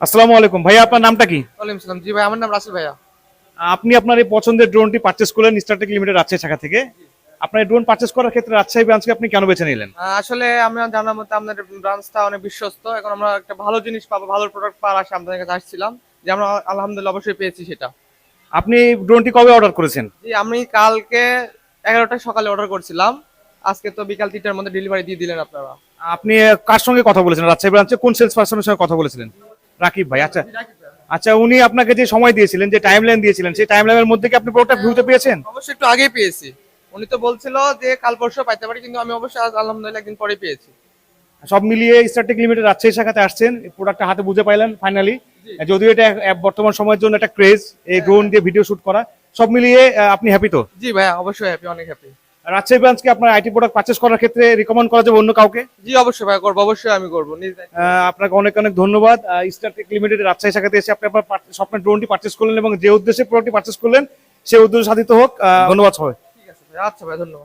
আসসালামু আলাইকুম ভাইয়া, আপনার নামটা কি? ওয়ালাইকুম সালাম। জি ভাই, আমার নাম রাসেল ভাইয়া। আপনি আপনার এই পছন্দের ড্রোনটি পারচেজ করলেন স্টারটেক লিমিটেড রাজশাহী শাখা থেকে। আপনার এই ড্রোন পারচেজ করার ক্ষেত্রে রাজশাহী ব্রাঞ্চকে আপনি কেন বেছে নিলেন? আসলে আমরা জানার মতো আপনাদের ব্রাঞ্চটা অনেক বিশ্বস্ত। এখন আমরা একটা ভালো জিনিস পাবো, ভালো প্রোডাক্ট পাওয়ার আশা আপনাদের কাছে আসছিলাম, যে আমরা আলহামদুলিল্লাহ অবশ্যই পেয়েছি সেটা। আপনি এই ড্রোনটি কবে অর্ডার করেছেন? জি, আমি কালকে 11টায় সকালে অর্ডার করছিলাম। আজকে তো বিকাল 3টার মধ্যে ডেলিভারি দিয়ে দিলেন আপনারা। আপনি কার সঙ্গে কথা বলেছেন? রাজশাহী ব্রাঞ্চে কোন সেলস পার্সনের সঙ্গে কথা বলেছিলেন? রাকিব ভাই, আচ্ছা। আচ্ছা, উনি আপনাকে যে সময় দিয়েছিলেন, যে টাইমলাইন দিয়েছিলেন, সেই টাইমলাইনের মধ্যে কি আপনি প্রোডাক্ট ভিউতে পেয়েছেন? অবশ্যই একটু আগেই পেয়েছি। উনি তো বলছিল যে কাল পরশু পাইতে পারি, কিন্তু আমি অবশ্যই আজ আলহামদুলিল্লাহ একদিন পরে পেয়েছি। সব মিলিয়ে স্টারটেক লিমিটেড রাজশাহী শাখাতে আসছেন, প্রোডাক্টটা হাতে বুঝে পাইলেন ফাইনালি। যদিও এটা বর্তমান সময়ের জন্য একটা ক্রেজ, এই ড্রোন দিয়ে ভিডিও শুট করা, সব মিলিয়ে আপনি হ্যাপি তো? জি ভাইয়া, অবশ্যই হ্যাপি, অনেক হ্যাপি। রাজশাহী ব্রাঞ্চকে আপনার আইটি প্রোডাক্ট পারচেজ করার ক্ষেত্রে রিকমেন্ড করা যাবে অন্য কাউকে? জি অবশ্যই ভাইয়া, করবো, অবশ্যই আমি করবো নিজ দায়িত্বে। আপনাকে অনেক অনেক ধন্যবাদ। স্টারটেক লিমিটেড রাজশাহী শাখাতে এসে আপনি আপনার স্বপ্নের ড্রোনটি পারচেজ করলেন এবং যে উদ্দেশ্যে প্রোডাক্টটি পারচেজ করলেন সেই উদ্দেশ্য সাধিত হোক। ধন্যবাদ সবাই। ঠিক আছে ভাই, আচ্ছা ভাই, ধন্যবাদ।